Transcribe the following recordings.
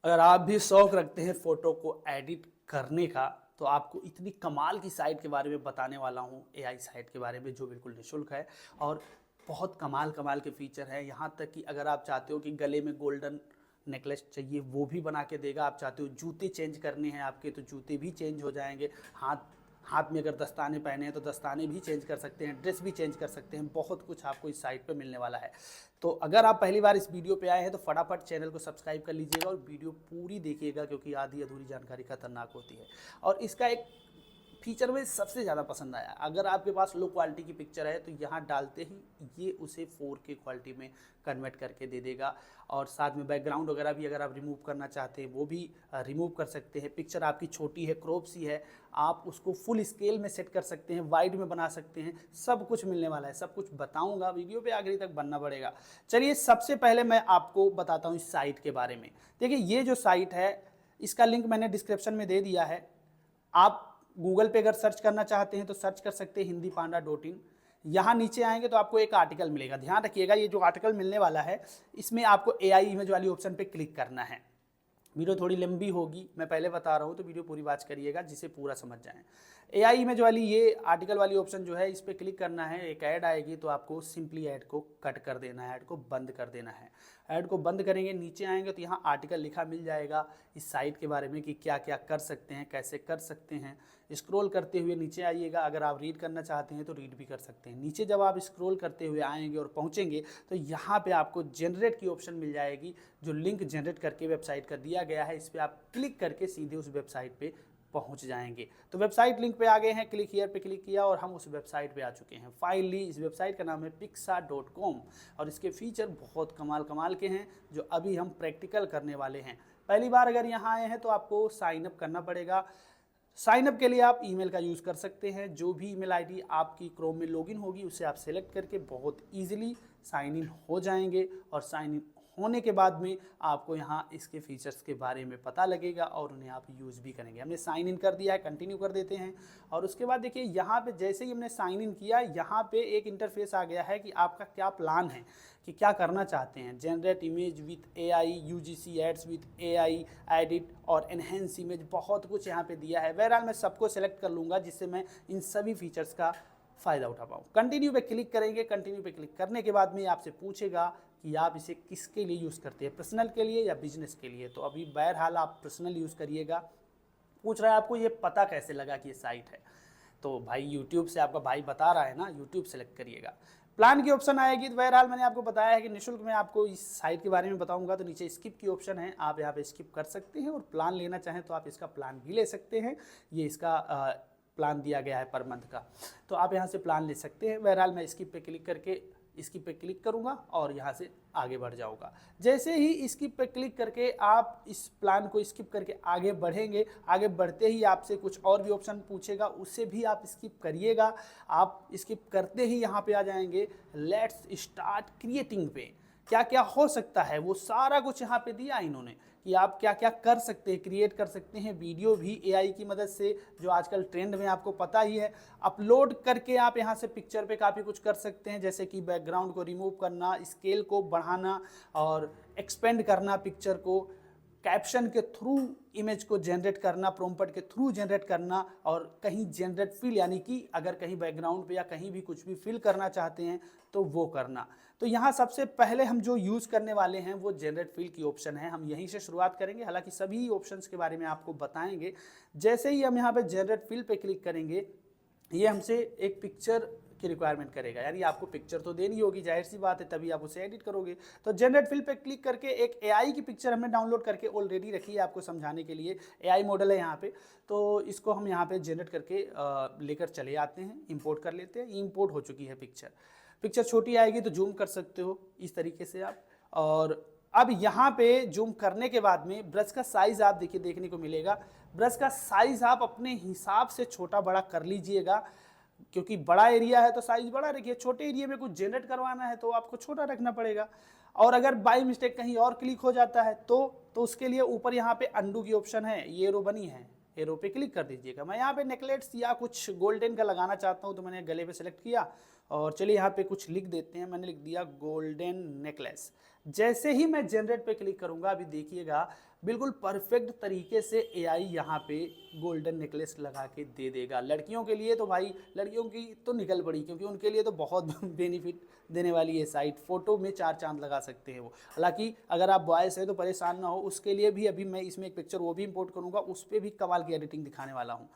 अगर आप भी शौक रखते हैं फ़ोटो को एडिट करने का, तो आपको इतनी कमाल की साइट के बारे में बताने वाला हूँ, एआई साइट के बारे में जो बिल्कुल निःशुल्क है और बहुत कमाल कमाल के फीचर है। यहाँ तक कि अगर आप चाहते हो कि गले में गोल्डन नेकलेस चाहिए वो भी बना के देगा। आप चाहते हो जूते चेंज करने हैं आपके तो जूते भी चेंज हो जाएंगे। हाथ हाथ में अगर दस्ताने पहने हैं तो दस्ताने भी चेंज कर सकते हैं, ड्रेस भी चेंज कर सकते हैं। बहुत कुछ आपको इस साइट पे मिलने वाला है। तो अगर आप पहली बार इस वीडियो पे आए हैं तो फटाफट चैनल को सब्सक्राइब कर लीजिएगा और वीडियो पूरी देखिएगा, क्योंकि आधी अधूरी जानकारी खतरनाक होती है। और इसका एक फीचर में सबसे ज़्यादा पसंद आया, अगर आपके पास लो क्वालिटी की पिक्चर है तो यहाँ डालते ही ये उसे 4K क्वालिटी में कन्वर्ट करके दे देगा। और साथ में बैकग्राउंड वगैरह भी अगर आप रिमूव करना चाहते हैं वो भी रिमूव कर सकते हैं। पिक्चर आपकी छोटी है, क्रॉप सी है, आप उसको फुल स्केल में सेट कर सकते हैं, वाइड में बना सकते हैं। सब कुछ मिलने वाला है, सब कुछ बताऊंगा, वीडियो पे आखिरी तक बनना पड़ेगा। चलिए सबसे पहले मैं आपको बताता हूँ इस साइट के बारे में। देखिए ये जो साइट है इसका लिंक मैंने डिस्क्रिप्शन में दे दिया है। आप गूगल पे अगर सर्च करना चाहते हैं तो सर्च कर सकते हैं hindipanda.in। यहाँ नीचे आएंगे तो आपको एक आर्टिकल मिलेगा। ध्यान रखिएगा ये जो आर्टिकल मिलने वाला है इसमें आपको एआई इमेज वाली ऑप्शन पे क्लिक करना है। वीडियो थोड़ी लंबी होगी, मैं पहले बता रहा हूँ, तो वीडियो पूरी वॉच करिएगा जिसे पूरा समझ जाएं। एआई इमेज वाली ये आर्टिकल वाली ऑप्शन जो है इस पर क्लिक करना है। एक ऐड आएगी तो आपको सिंपली ऐड को कट कर देना है, ऐड को बंद कर देना है। ऐड को बंद करेंगे, नीचे आएंगे तो यहाँ आर्टिकल लिखा मिल जाएगा इस साइट के बारे में कि क्या क्या कर सकते हैं, कैसे कर सकते हैं। स्क्रॉल करते हुए नीचे आइएगा, अगर आप रीड करना चाहते हैं तो रीड भी कर सकते हैं। नीचे जब आप स्क्रॉल करते हुए आएंगे और पहुँचेंगे तो यहाँ पे आपको जनरेट की ऑप्शन मिल जाएगी, जो लिंक जनरेट करके वेबसाइट का दिया गया है। इस पर आप क्लिक करके सीधे उस वेबसाइट पे पहुंच जाएंगे। तो वेबसाइट लिंक पे आ गए हैं, क्लिक हियर पे क्लिक किया और हम उस वेबसाइट पे आ चुके हैं। फाइनली इस वेबसाइट का नाम है pixar.com और इसके फीचर बहुत कमाल कमाल के हैं जो अभी हम प्रैक्टिकल करने वाले हैं। पहली बार अगर यहाँ आए हैं तो आपको साइन अप करना पड़ेगा। साइन अप के लिए आप ईमेल का यूज़ कर सकते हैं। जो भी ईमेल आईडी आपकी क्रोम में लॉगिन होगी उसे आप सेलेक्ट करके बहुत इजीली साइन इन हो जाएंगे। और साइन इन होने के बाद में आपको यहाँ इसके फीचर्स के बारे में पता लगेगा और उन्हें आप यूज़ भी करेंगे। हमने साइन इन कर दिया है, कंटिन्यू कर देते हैं। और उसके बाद देखिए यहाँ पे जैसे ही हमने साइन इन किया यहाँ पे एक इंटरफेस आ गया है कि आपका क्या प्लान है, कि क्या करना चाहते हैं। Generate image with AI, UGC ads with AI, edit और एनहेंस इमेज, बहुत कुछ यहाँ पे दिया है। बहरहाल मैं सबको सेलेक्ट कर लूँगा जिससे मैं इन सभी फीचर्स का फ़ायदा उठा पाऊँ। कंटिन्यू पे क्लिक करेंगे। कंटिन्यू पे क्लिक करने के बाद में आपसे पूछेगा कि आप इसे किसके लिए यूज़ करते हैं, पर्सनल के लिए या बिजनेस के लिए। तो अभी बहरहाल आप पर्सनल यूज़ करिएगा। पूछ रहा है आपको ये पता कैसे लगा कि ये साइट है, तो भाई यूट्यूब से आपका भाई बता रहा है ना, यूट्यूब सेलेक्ट करिएगा। प्लान की ऑप्शन आएगी तो बहरहाल मैंने आपको बताया है कि निःशुल्क में आपको इस साइट के बारे में बताऊंगा। तो नीचे स्किप की ऑप्शन है, आप यहाँ पे स्किप कर सकते हैं और प्लान लेना चाहें तो आप इसका प्लान भी ले सकते हैं। ये इसका प्लान दिया गया है पर मंथ का, तो आप यहाँ से प्लान ले सकते हैं। बहरहाल मैं स्किप पे क्लिक करके स्किप पे क्लिक करूँगा और यहाँ से आगे बढ़ जाऊँगा। जैसे ही स्किप पे क्लिक करके आप इस प्लान को स्किप करके आगे बढ़ेंगे, आगे बढ़ते ही आपसे कुछ और भी ऑप्शन पूछेगा, उससे भी आप स्किप करिएगा। आप स्किप करते ही यहाँ पे आ जाएंगे लेट्स स्टार्ट क्रिएटिंग पे। क्या क्या हो सकता है वो सारा कुछ यहाँ पे दिया इन्होंने कि आप क्या क्या कर सकते हैं। क्रिएट कर सकते हैं वीडियो भी एआई की मदद से, जो आजकल ट्रेंड में आपको पता ही है। अपलोड करके आप यहाँ से पिक्चर पे काफ़ी कुछ कर सकते हैं, जैसे कि बैकग्राउंड को रिमूव करना, स्केल को बढ़ाना और एक्सपेंड करना पिक्चर को, कैप्शन के थ्रू इमेज को जनरेट करना, प्रॉम्प्ट के थ्रू जनरेट करना, और कहीं जनरेट फिल यानी कि अगर कहीं बैकग्राउंड पे या कहीं भी कुछ भी फिल करना चाहते हैं तो वो करना। तो यहाँ सबसे पहले हम जो यूज़ करने वाले हैं वो जनरेट फिल की ऑप्शन है। हम यहीं से शुरुआत करेंगे, हालांकि सभी ऑप्शंस के बारे में आपको बताएंगे। जैसे ही हम यहाँ पे जनरेट फिल पे क्लिक करेंगे ये हमसे एक पिक्चर की रिक्वायरमेंट करेगा, यानी आपको पिक्चर तो देनी होगी, जाहिर सी बात है, तभी आप उसे एडिट करोगे। तो जनरेट फिल पे क्लिक करके एक एआई की पिक्चर हमने डाउनलोड करके ऑलरेडी रखी है आपको समझाने के लिए। एआई मॉडल है यहाँ पे, तो इसको हम यहाँ पे जनरेट करके लेकर चले आते हैं, इंपोर्ट कर लेते हैं। इंपोर्ट हो चुकी है पिक्चर। पिक्चर छोटी आएगी तो जूम कर सकते हो इस तरीके से आप। और अब यहाँ पे जूम करने के बाद में ब्रश का साइज आप देखिए देखने को मिलेगा। ब्रश का साइज आप अपने हिसाब से छोटा बड़ा कर लीजिएगा, क्योंकि बड़ा एरिया है तो साइज बड़ा रखिए, छोटे एरिया में कुछ जनरेट करवाना है तो आपको छोटा रखना पड़ेगा। और अगर बाई मिस्टेक कहीं और क्लिक हो जाता है तो उसके लिए ऊपर यहाँ पे अंडू की ऑप्शन है, ये एरो बनी है, एरो पे क्लिक कर दीजिएगा। मैं यहाँ पे नेकलेट्स या कुछ गोल्डन का लगाना चाहता हूँ तो मैंने गले पे सेलेक्ट किया और चलिए यहाँ पे कुछ लिख देते हैं। मैंने लिख दिया गोल्डन नेकलेस। जैसे ही मैं जनरेट पे क्लिक करूँगा, अभी देखिएगा बिल्कुल परफेक्ट तरीके से एआई यहाँ पे गोल्डन नेकलेस लगा के दे देगा। लड़कियों के लिए तो भाई, लड़कियों की तो निकल पड़ी, क्योंकि उनके लिए तो बहुत बेनिफिट देने वाली है साइट। फोटो में 4 चांद लगा सकते हैं वो। हालांकि अगर आप बॉयज़ हैं तो परेशान ना हो, उसके लिए भी अभी मैं इसमें एक पिक्चर वो भी इंपोर्ट करूँगा, उस पर भी कमाल की एडिटिंग दिखाने वाला हूँ।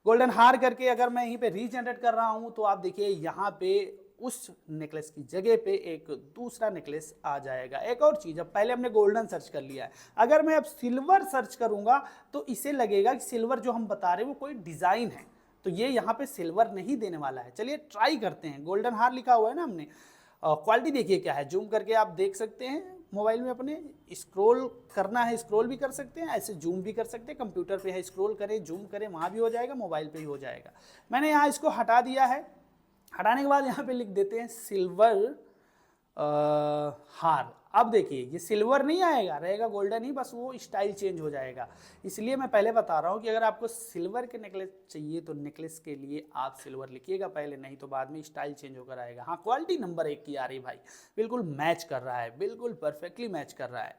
गोल्डन हार करके अगर मैं यहीं पे रीजनरेट कर रहा हूँ तो आप देखिए यहाँ पे उस नेकलेस की जगह पे एक दूसरा नेकलेस आ जाएगा। एक और चीज़, अब पहले हमने गोल्डन सर्च कर लिया है, अगर मैं अब सिल्वर सर्च करूंगा तो इसे लगेगा कि सिल्वर जो हम बता रहे हैं वो कोई डिज़ाइन है, तो ये यहाँ पे सिल्वर नहीं देने वाला है। चलिए ट्राई करते हैं। गोल्डन हार लिखा हुआ है ना हमने, क्वालिटी देखिए क्या है, जूम करके आप देख सकते हैं मोबाइल में अपने। स्क्रॉल करना है, स्क्रॉल भी कर सकते हैं, ऐसे जूम भी कर सकते हैं। कंप्यूटर पे है, स्क्रॉल करें जूम करें वहाँ भी हो जाएगा, मोबाइल पे ही हो जाएगा। मैंने यहाँ इसको हटा दिया है। हटाने के बाद यहाँ पे लिख देते हैं सिल्वर हार। अब देखिए ये सिल्वर नहीं आएगा, रहेगा गोल्डन ही, बस वो स्टाइल चेंज हो जाएगा। इसलिए मैं पहले बता रहा हूँ कि अगर आपको सिल्वर के नेकलेस चाहिए तो नेकलेस के लिए आप सिल्वर लिखिएगा पहले, नहीं तो बाद में स्टाइल चेंज होकर आएगा। हाँ, क्वालिटी नंबर 1 की आ रही भाई, बिल्कुल मैच कर रहा है, बिल्कुल परफेक्टली मैच कर रहा है।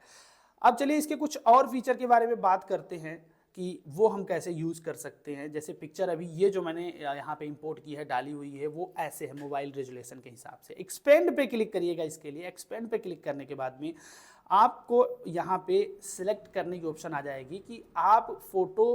अब चलिए इसके कुछ और फीचर के बारे में बात करते हैं कि वो हम कैसे यूज़ कर सकते हैं। जैसे पिक्चर अभी ये जो मैंने यहाँ पे इंपोर्ट की है, डाली हुई है, वो ऐसे है मोबाइल रेजुलेशन के हिसाब से। एक्सपेंड पे क्लिक करिएगा इसके लिए। एक्सपेंड पे क्लिक करने के बाद में आपको यहाँ पे सिलेक्ट करने की ऑप्शन आ जाएगी कि आप फोटो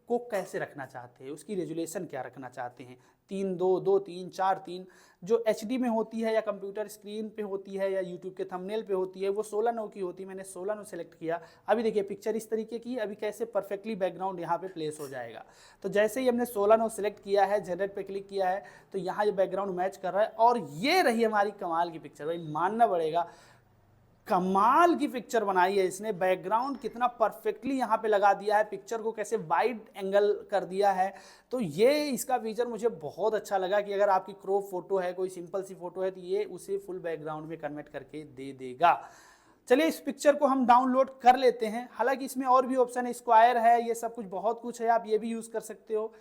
को कैसे रखना चाहते हैं, उसकी रेजुलेशन क्या रखना चाहते हैं। 3:2, 2:3, 4:3 जो HD में होती है या कंप्यूटर स्क्रीन पे होती है या यूट्यूब के थंबनेल पे होती है वो 16:9 की होती है। मैंने 16:9 सेलेक्ट किया। अभी देखिए पिक्चर इस तरीके की, अभी कैसे परफेक्टली बैकग्राउंड यहाँ पे प्लेस हो जाएगा। तो जैसे ही हमने 16:9 सेलेक्ट किया है, जनरेट पे क्लिक किया है, तो यहाँ ये बैकग्राउंड मैच कर रहा है और ये रही हमारी कमाल की पिक्चर। भाई मानना पड़ेगा, कमाल की पिक्चर बनाई है इसने। बैकग्राउंड कितना परफेक्टली यहाँ पे लगा दिया है, पिक्चर को कैसे वाइड एंगल कर दिया है। तो ये इसका फीचर मुझे बहुत अच्छा लगा कि अगर आपकी क्रॉप फोटो है, कोई सिंपल सी फोटो है, तो ये उसे फुल बैकग्राउंड में कन्वर्ट करके दे देगा। चलिए इस पिक्चर को हम डाउनलोड कर लेते हैं। हालांकि इसमें और भी ऑप्शन है, स्क्वायर है, ये सब कुछ बहुत कुछ है, आप ये भी यूज़ कर सकते हो।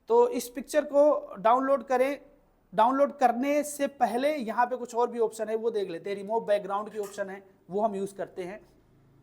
तो इस पिक्चर को डाउनलोड करें। डाउनलोड करने से पहले यहाँ पे कुछ और भी ऑप्शन है, वो देख लेते हैं। रिमूव बैकग्राउंड की ऑप्शन है, वो हम यूज़ करते हैं।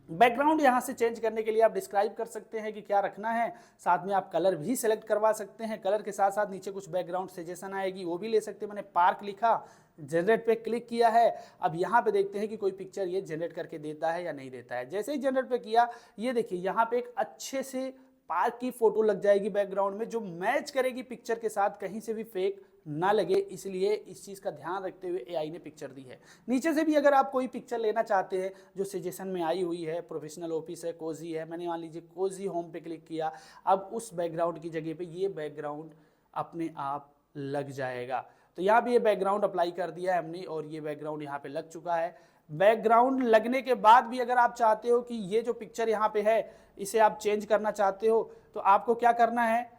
बैकग्राउंड यहाँ से चेंज करने के लिए आप डिस्क्राइब कर सकते हैं कि क्या रखना है, साथ में आप कलर भी सिलेक्ट करवा सकते हैं। कलर के साथ साथ नीचे कुछ बैकग्राउंड सजेशन आएगी, वो भी ले सकते हैं। मैंने पार्क लिखा, जनरेट पे क्लिक किया है। अब यहाँ पे देखते हैं कि कोई पिक्चर ये जनरेट करके देता है या नहीं देता है। जैसे ही जनरेट पे किया, ये देखिए यहाँ पे एक अच्छे से पार्क की फोटो लग जाएगी बैकग्राउंड में, जो मैच करेगी पिक्चर के साथ, कहीं से भी फेक ना लगे। इसलिए इस चीज़ का ध्यान रखते हुए एआई ने पिक्चर दी है। नीचे से भी अगर आप कोई पिक्चर लेना चाहते हैं जो सजेशन में आई हुई है, प्रोफेशनल ऑफिस है, कोजी है, मैंने मान लीजिए कोजी होम पे क्लिक किया, अब उस बैकग्राउंड की जगह पे ये बैकग्राउंड अपने आप लग जाएगा। तो यहाँ भी ये बैकग्राउंड अप्लाई कर दिया है हमने और ये बैकग्राउंड यहाँ पे लग चुका है। बैकग्राउंड लगने के बाद भी अगर आप चाहते हो कि ये जो पिक्चर यहाँ पे है इसे आप चेंज करना चाहते हो, तो आपको क्या करना है,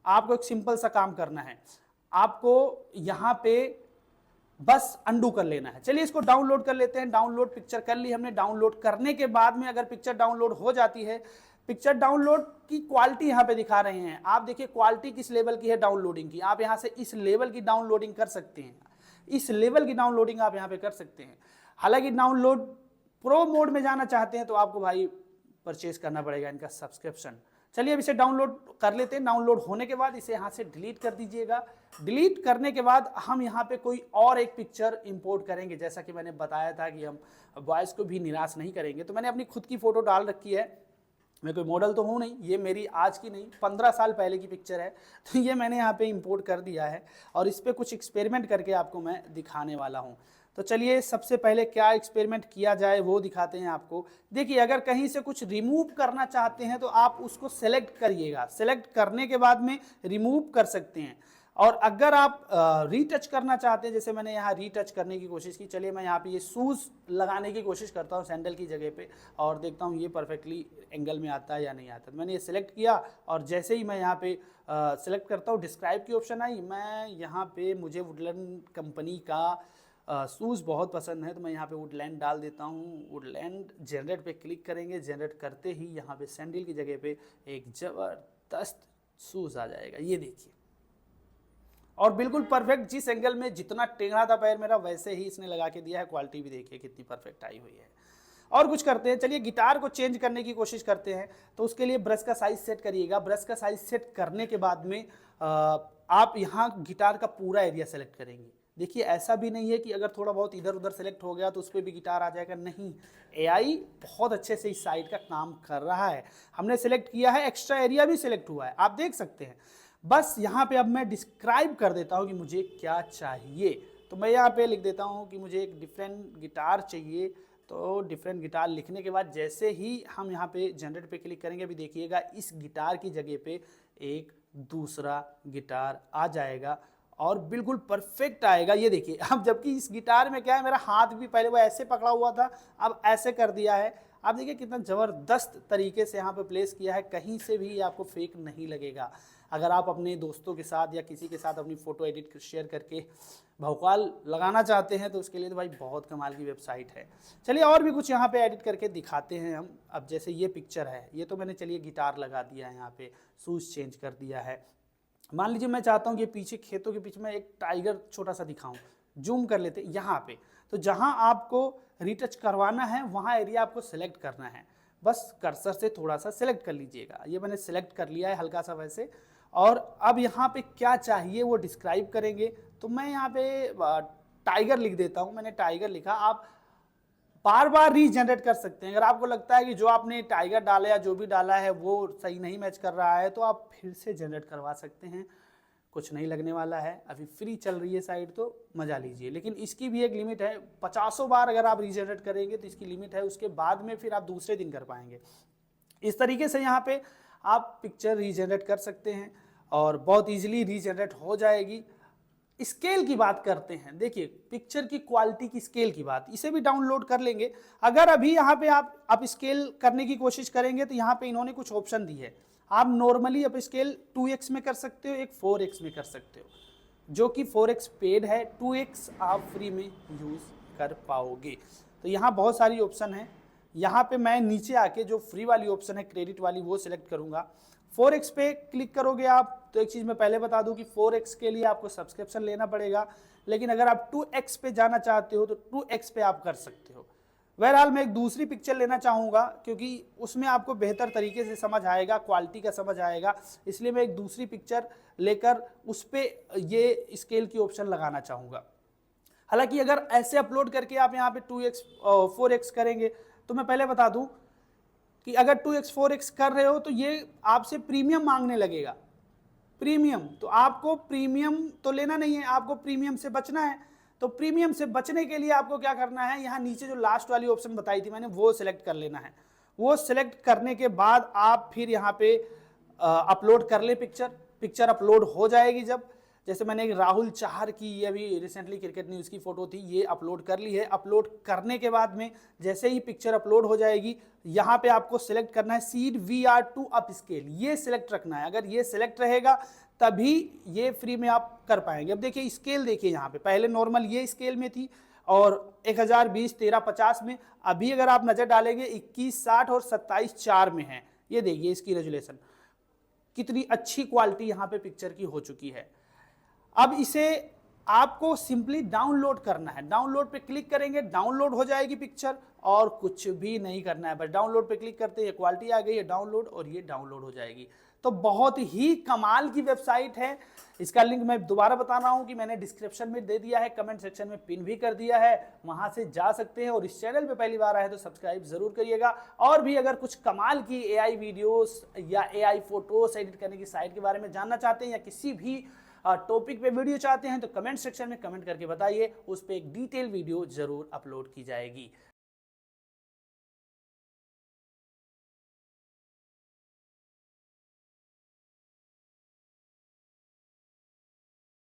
आपको एक सिंपल सा काम करना है। आपको यहाँ पे बस अंडू कर लेना है। चलिए इसको डाउनलोड कर लेते हैं। डाउनलोड पिक्चर कर ली हमने। डाउनलोड करने के बाद में अगर पिक्चर डाउनलोड हो जाती है, पिक्चर डाउनलोड की क्वालिटी यहाँ पे दिखा रहे हैं, आप देखिए क्वालिटी किस लेवल की है डाउनलोडिंग की। आप यहाँ से इस लेवल की डाउनलोडिंग कर सकते हैं, इस लेवल की डाउनलोडिंग आप यहाँ पे कर सकते हैं। हालांकि डाउनलोड प्रो मोड में जाना चाहते हैं तो आपको भाई परचेज करना पड़ेगा इनका सब्सक्रिप्शन। चलिए अब इसे डाउनलोड कर लेते हैं। डाउनलोड होने के बाद इसे यहाँ से डिलीट कर दीजिएगा। डिलीट करने के बाद हम यहाँ पे कोई और एक पिक्चर इंपोर्ट करेंगे। जैसा कि मैंने बताया था कि हम बॉयज़ को भी निराश नहीं करेंगे, तो मैंने अपनी खुद की फ़ोटो डाल रखी है। मैं कोई मॉडल तो हूँ नहीं, ये मेरी आज की नहीं 15 साल पहले की पिक्चर है। तो ये मैंने यहाँ पे इंपोर्ट कर दिया है और इस पर कुछ एक्सपेरिमेंट करके आपको मैं दिखाने वाला हूँ। तो चलिए सबसे पहले क्या एक्सपेरिमेंट किया जाए वो दिखाते हैं आपको। देखिए अगर कहीं से कुछ रिमूव करना चाहते हैं तो आप उसको सेलेक्ट करिएगा। सेलेक्ट करने के बाद में रिमूव कर सकते हैं। और अगर आप रीटच करना चाहते हैं, जैसे मैंने यहाँ रीटच करने की कोशिश की। चलिए मैं यहाँ पे ये शूज़ लगाने की कोशिश करता हूँ सैंडल की जगह पे और देखता हूँ ये परफेक्टली एंगल में आता है या नहीं आता। तो मैंने ये सिलेक्ट किया और जैसे ही मैं यहाँ पे सिलेक्ट करता हूँ, डिस्क्राइब की ऑप्शन आई। मैं यहाँ पे मुझे वुडलैंड कंपनी का शूज़ बहुत पसंद है, तो मैं यहाँ पे वुडलैंड डाल देता हूँ। वुडलैंड जनरेट पे क्लिक करेंगे। जनरेट करते ही यहाँ पे सैंडल की जगह पे एक ज़बरदस्त शूज़ आ जाएगा, ये देखिए। और बिल्कुल परफेक्ट, जिस एंगल में जितना टेढ़ा था पैर मेरा वैसे ही इसने लगा के दिया है। क्वालिटी भी देखिए कितनी परफेक्ट आई हुई है। और कुछ करते हैं, चलिए गिटार को चेंज करने की कोशिश करते हैं। तो उसके लिए ब्रश का साइज सेट करिएगा। ब्रश का साइज सेट करने के बाद में आप यहाँ गिटार का पूरा एरिया सेलेक्ट करेंगे। देखिए ऐसा भी नहीं है कि अगर थोड़ा बहुत इधर उधर सेलेक्ट हो गया तो उस पर भी गिटार आ जाएगा, नहीं, एआई बहुत अच्छे से इस साइड का काम कर रहा है। हमने सेलेक्ट किया है, एक्स्ट्रा एरिया भी सिलेक्ट हुआ है, आप देख सकते हैं। बस यहाँ पे अब मैं डिस्क्राइब कर देता हूँ कि मुझे क्या चाहिए। तो मैं यहाँ पे लिख देता हूँ कि मुझे एक डिफरेंट गिटार चाहिए। तो डिफरेंट गिटार लिखने के बाद जैसे ही हम यहाँ पे जनरेट पे क्लिक करेंगे, अभी देखिएगा इस गिटार की जगह पे एक दूसरा गिटार आ जाएगा और बिल्कुल परफेक्ट आएगा। ये देखिए, अब जबकि इस गिटार में क्या है, मेरा हाथ भी पहले वो ऐसे पकड़ा हुआ था, अब ऐसे कर दिया है। आप देखिए कितना ज़बरदस्त तरीके से यहाँ पे प्लेस किया है, कहीं से भी आपको फेक नहीं लगेगा। अगर आप अपने दोस्तों के साथ या किसी के साथ अपनी फ़ोटो एडिट शेयर करके भौकाल लगाना चाहते हैं तो उसके लिए तो भाई बहुत कमाल की वेबसाइट है। चलिए और भी कुछ यहाँ पे एडिट करके दिखाते हैं हम। अब जैसे ये पिक्चर है, ये तो मैंने चलिए गिटार लगा दिया है, यहाँ पे शूज़ चेंज कर दिया है। मान लीजिए मैं चाहता हूँ कि पीछे खेतों के पीछे मैं एक टाइगर छोटा सा दिखाऊं, जूम कर लेते यहाँ पे। तो जहाँ आपको रीटच करवाना है वहाँ एरिया आपको सेलेक्ट करना है, बस कर्सर से थोड़ा सा सेलेक्ट कर लीजिएगा। ये मैंने सेलेक्ट कर लिया है हल्का सा वैसे। और अब यहाँ पे क्या चाहिए वो डिस्क्राइब करेंगे। तो मैं यहाँ पे टाइगर लिख देता हूँ, मैंने टाइगर लिखा। आप बार बार रीजनरेट कर सकते हैं। अगर आपको लगता है कि जो आपने टाइगर डाला या जो भी डाला है वो सही नहीं मैच कर रहा है तो आप फिर से जनरेट करवा सकते हैं, कुछ नहीं लगने वाला है। अभी फ्री चल रही है साइट तो मजा लीजिए, लेकिन इसकी भी एक लिमिट है। 50 बार अगर आप रीजनरेट करेंगे तो इसकी लिमिट है, उसके बाद में फिर आप दूसरे दिन कर पाएंगे। इस तरीके से यहाँ पे आप पिक्चर रीजनरेट कर सकते हैं और बहुत ईजिली रीजनरेट हो जाएगी। स्केल की बात करते हैं, देखिए पिक्चर की क्वालिटी की स्केल की बात, इसे भी डाउनलोड कर लेंगे। अगर अभी यहाँ पे आप स्केल करने की कोशिश करेंगे तो यहाँ पे इन्होंने कुछ ऑप्शन दी है। आप नॉर्मली अप स्केल 2x में कर सकते हो, एक 4x में कर सकते हो, जो कि 4x पेड है, 2x आप फ्री में यूज़ कर पाओगे। तो यहाँ बहुत सारी ऑप्शन है। यहाँ पे मैं नीचे आके जो फ्री वाली ऑप्शन है क्रेडिट वाली वो सिलेक्ट करूँगा। 4x पे क्लिक करोगे आप तो एक चीज़ मैं पहले बता दूं कि 4x के लिए आपको सब्सक्रिप्शन लेना पड़ेगा, लेकिन अगर आप 2x पे जाना चाहते हो तो 2x पे आप कर सकते हो। बहरहाल मैं एक दूसरी पिक्चर लेना चाहूँगा क्योंकि उसमें आपको बेहतर तरीके से समझ आएगा, क्वालिटी का समझ आएगा, इसलिए मैं एक दूसरी पिक्चर लेकर उस पर ये स्केल की ऑप्शन लगाना चाहूँगा। हालांकि अगर ऐसे अपलोड करके आप यहाँ पे 2x 4x करेंगे तो मैं पहले बता दूं कि अगर 2x 4x कर रहे हो तो ये आपसे प्रीमियम मांगने लगेगा। प्रीमियम तो आपको प्रीमियम तो लेना नहीं है, आपको प्रीमियम से बचना है। तो प्रीमियम से बचने के लिए आपको क्या करना है, यहाँ नीचे जो लास्ट वाली ऑप्शन बताई थी मैंने वो सिलेक्ट कर लेना है। वो सिलेक्ट करने के बाद आप फिर यहाँ पे अपलोड कर ले पिक्चर अपलोड हो जाएगी। जब जैसे मैंने एक राहुल चाहर की ये अभी रिसेंटली क्रिकेट न्यूज़ की फ़ोटो थी, ये अपलोड कर ली है। अपलोड करने के बाद में जैसे ही पिक्चर अपलोड हो जाएगी, यहाँ पे आपको सिलेक्ट करना है सीड VR2 अप स्केल, ये सिलेक्ट रखना है। अगर ये सिलेक्ट रहेगा तभी ये फ्री में आप कर पाएंगे। अब देखिए स्केल, देखिए यहाँ पे पहले नॉर्मल ये स्केल में थी और 1000, 20, 13, 50 में। अभी अगर आप नज़र डालेंगे 21, 60 और 27, 4 में है। ये देखिए इसकी रेजुलेशन कितनी अच्छी क्वालिटी यहाँ पे पिक्चर की हो चुकी है। अब इसे आपको सिंपली डाउनलोड करना है। डाउनलोड पे क्लिक करेंगे, डाउनलोड हो जाएगी पिक्चर और कुछ भी नहीं करना है, बस डाउनलोड पे क्लिक करते ही क्वालिटी आ गई है डाउनलोड और ये डाउनलोड हो जाएगी। तो बहुत ही कमाल की वेबसाइट है। इसका लिंक मैं दोबारा बता रहा हूं कि मैंने डिस्क्रिप्शन में दे दिया है, कमेंट सेक्शन में पिन भी कर दिया है, वहां से जा सकते हैं। और इस चैनल पे पहली बार आए तो सब्सक्राइब जरूर करिएगा। और भी अगर कुछ कमाल की AI वीडियोस या AI फोटोस एडिट करने की साइट के बारे में जानना चाहते हैं या किसी भी टॉपिक पे वीडियो चाहते हैं तो कमेंट सेक्शन में कमेंट करके बताइए, उस पर एक डिटेल वीडियो जरूर अपलोड की जाएगी।